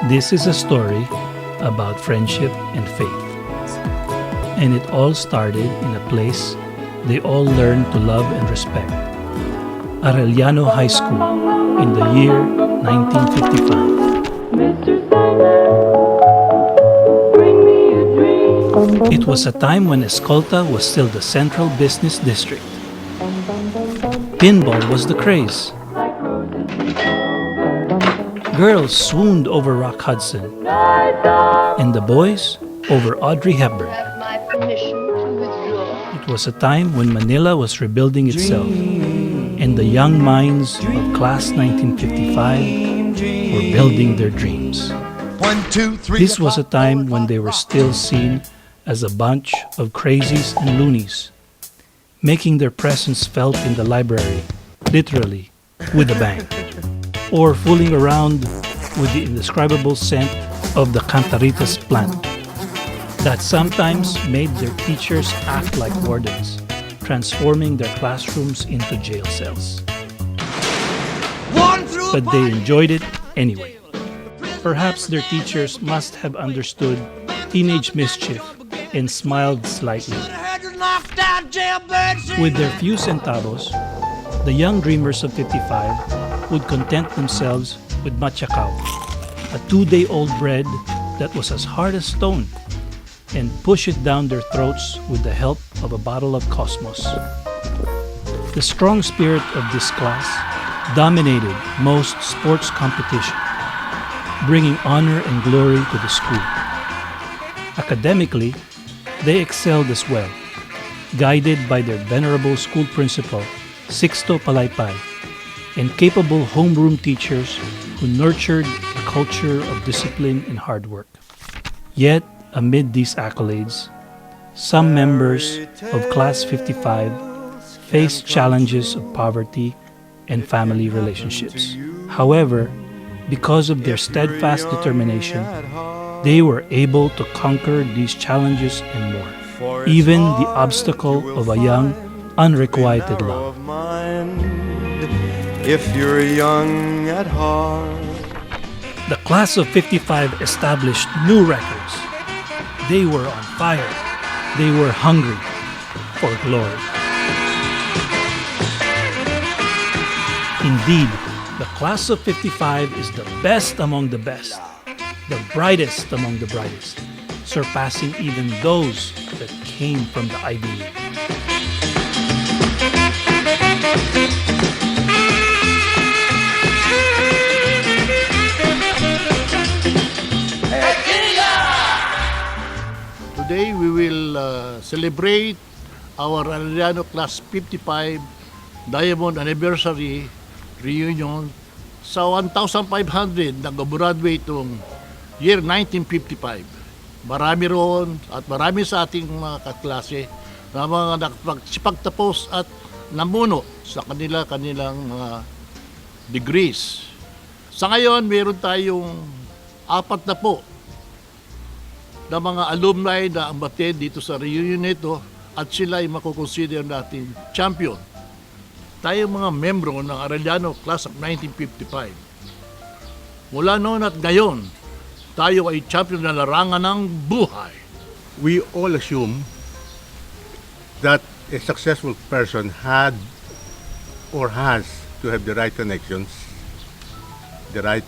This is a story about friendship and faith. And it all started in a place they all learned to love and respect. Arellano High School in the year 1955. It was a time when Escolta was still the central business district. Pinball was the craze. Girls swooned over Rock Hudson, and the boys over Audrey Hepburn. It was a time when Manila was rebuilding itself, and the young minds of class 1955 were building their dreams. This was a time when they were still seen as a bunch of crazies and loonies, making their presence felt in the library, literally, with a bang, or fooling around with the indescribable scent of the Cantaritas plant that sometimes made their teachers act like wardens, transforming their classrooms into jail cells. But they enjoyed it anyway. Perhaps their teachers must have understood teenage mischief and smiled slightly. With their few centavos, the young dreamers of 55 would content themselves with machacao, a 2-day-old bread that was as hard as stone, and push it down their throats with the help of a bottle of Cosmos. The strong spirit of this class dominated most sports competition, bringing honor and glory to the school. Academically, they excelled as well, guided by their venerable school principal, Sixto Palaypay, and capable homeroom teachers who nurtured a culture of discipline and hard work. Yet, amid these accolades, some members of Class 55 faced challenges of poverty and family relationships. However, because of their steadfast determination, they were able to conquer these challenges and more, even the obstacle of a young, unrequited love. If you're young at heart. The class of 55 established new records. They were on fire. They were hungry for glory. Indeed, the class of 55 is the best among the best, the brightest among the brightest, surpassing even those that came from the Ivy League. Today we will celebrate our Arellano Class 55 Diamond Anniversary Reunion sa 1,500 na graduate itong year 1955. Marami roon at marami sa ating mga kaklase na mga nakapagtapos at namuno sa kanilang mga degrees. Sa ngayon, meron tayong 4 na mga alumni na umattend dito sa reunion nito at sila ay makukonsider natin champion. Tayong mga membro ng Arellano Class of 1955. Mula noon at ngayon, tayo ay champion na larangan ng buhay. We all assume that a successful person had or has to have the right connections, the right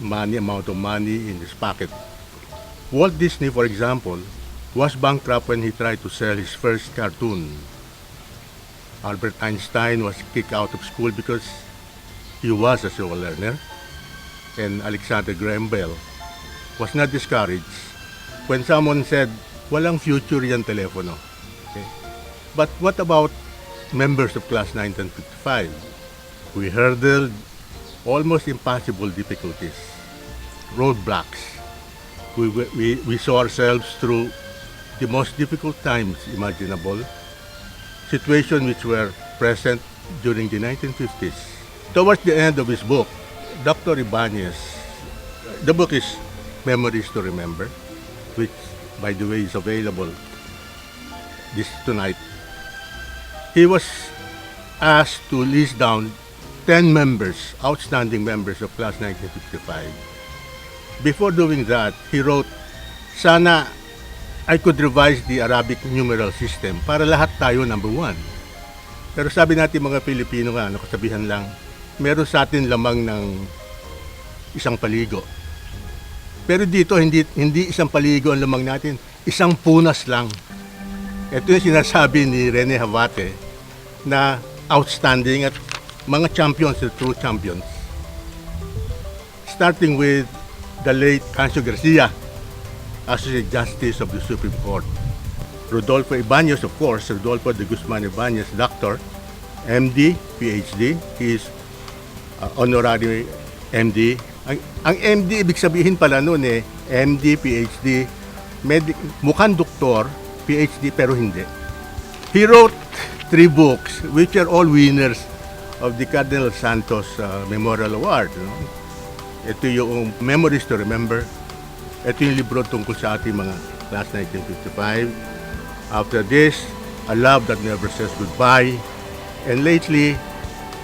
amount of money in his pocket. Walt Disney, for example, was bankrupt when he tried to sell his first cartoon. Albert Einstein was kicked out of school because he was a slow learner. And Alexander Graham Bell was not discouraged when someone said, walang future yan telepono. Okay? But what about members of Class 1955? We hurdled almost impossible difficulties, roadblocks. We saw ourselves through the most difficult times imaginable, situations which were present during the 1950s. Towards the end of his book, Dr. Ibanez, the book is Memories to Remember, which, by the way, is available tonight. He was asked to list down 10 members, outstanding members of Class 1955. before doing that, he wrote, sana I could revise the Arabic numeral system para lahat tayo number one. Pero sabi natin mga Pilipino nga, kasabihan lang, meron sa atin lamang ng isang paligo. Pero dito, hindi isang paligo ang lamang natin, isang punas lang. Ito yung sinasabi ni Rene Havate na outstanding at mga champions, the true champions. Starting with the late Cancio Garcia, Associate Justice of the Supreme Court. Rodolfo Ibañez, of course, Rodolfo de Guzman Ibañez, Doctor, MD, PhD. He is honorary MD. Ang MD, ibig sabihin pala noon MD, PhD, mukhang doktor, PhD, pero hindi. He wrote 3 books, which are all winners of the Cardinal Santos Memorial Award. No? Ito yung Memories to Remember. Ito yung libro tungkol sa ating mga class 1955. After this, A Love That Never Says Goodbye. And lately,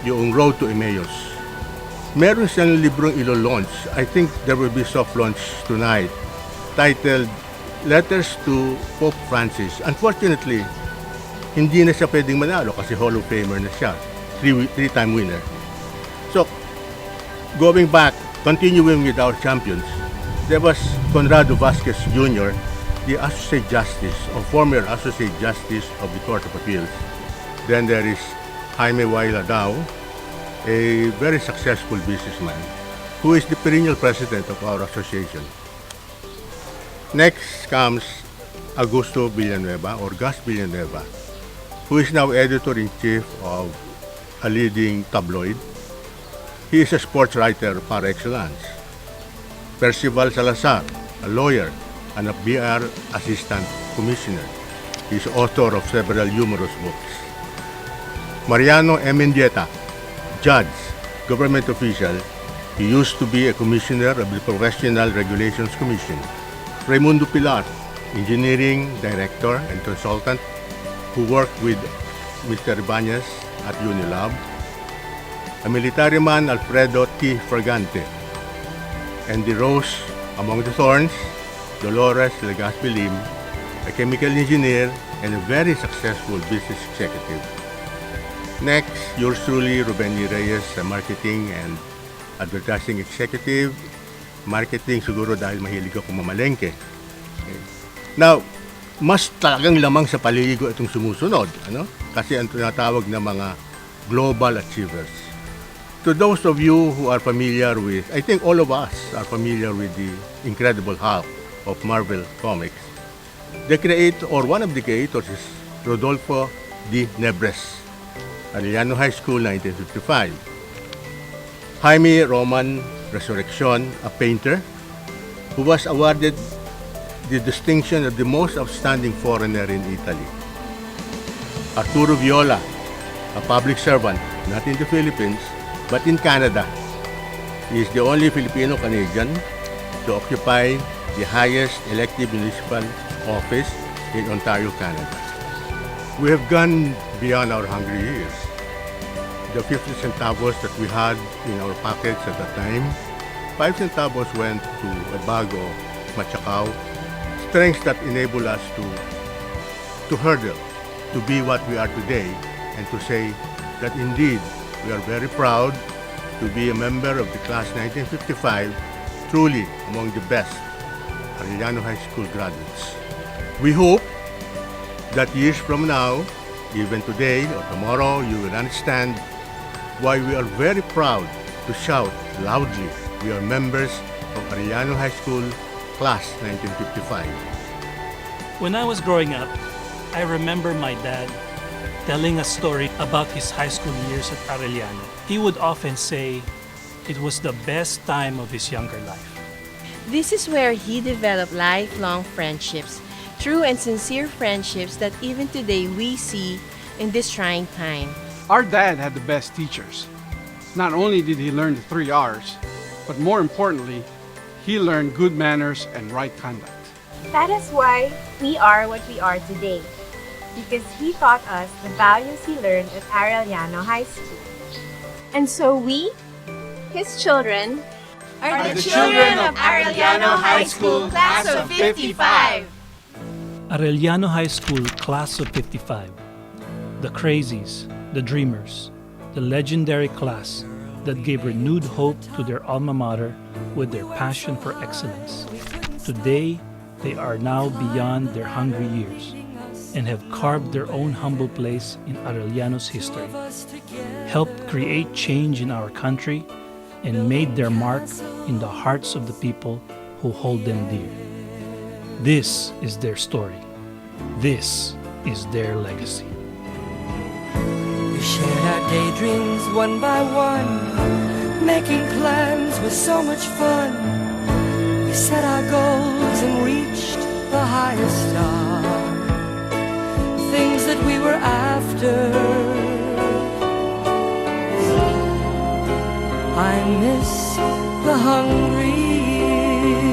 yung Road to Emmaus. Meron siyang librong ilo-launch. I think there will be soft launch tonight, titled Letters to Pope Francis. Unfortunately, hindi na siya pwedeng manalo kasi Hall of Famer na siya. Three-time winner. So, going back, continuing with our champions, there was Conrado Vasquez Jr., the Associate Justice or former Associate Justice of the Court of Appeals. Then there is Jaime Wailadao, a very successful businessman who is the perennial president of our association. Next comes Augusto Villanueva or Gus Villanueva, who is now editor-in-chief of a leading tabloid. He is a sports writer par excellence. Percival Salazar, a lawyer and a BR Assistant Commissioner. He is author of several humorous books. Mariano Emendieta, judge, government official. He used to be a commissioner of the Professional Regulations Commission. Raimundo Pilar, engineering director and consultant who worked with Mr. Ibanez at Unilab. A military man, Alfredo T. Fragante. And the rose among the thorns, Dolores Legazpi Lim, a chemical engineer and a very successful business executive. Next, yours truly, Ruben E. Reyes, a marketing and advertising executive. Marketing siguro dahil mahilig ako mamalengke. Okay. Now, mas talagang lamang sa paliligo itong sumusunod, ano? Kasi ang tinatawag na mga global achievers. To those of you who are familiar with, I think all of us are familiar with the Incredible Hulk of Marvel Comics. The creator, or one of the creators, is Rodolfo D. Nebres, Arellano High School, 1955. Jaime Roman Resurrection, a painter, who was awarded the distinction of the most outstanding foreigner in Italy. Arturo Viola, a public servant, not in the Philippines, but in Canada. He is the only Filipino-Canadian to occupy the highest elective municipal office in Ontario, Canada. We have gone beyond our hungry years. The 50 centavos that we had in our pockets at that time, 5 centavos went to a bag of machacao, strengths that enable us to hurdle, to be what we are today, and to say that indeed we are very proud to be a member of the class 1955, truly among the best Arellano High School graduates. We hope that years from now, even today or tomorrow, you will understand why we are very proud to shout loudly, we are members of Arellano High School class 1955. When I was growing up, I remember my dad telling a story about his high school years at Arellano. He would often say it was the best time of his younger life. This is where he developed lifelong friendships, true and sincere friendships that even today we see in this trying time. Our dad had the best teachers. Not only did he learn the 3 R's, but more importantly, he learned good manners and right conduct. That is why we are what we are today, because he taught us the values he learned at Arellano High School. And so we, his children, are the children of Arellano High School, class of 55. Arellano High School Class of 55. The crazies, the dreamers, the legendary class that gave renewed hope to their alma mater with their passion for excellence. Today, they are now beyond their hungry years and have carved their own humble place in Arellano's history, helped create change in our country, and made their mark in the hearts of the people who hold them dear. This is their story. This is their legacy. We shared our daydreams one by one. Making plans was so much fun. We set our goals and reached the highest star. Things that we were after. I miss the hungry years.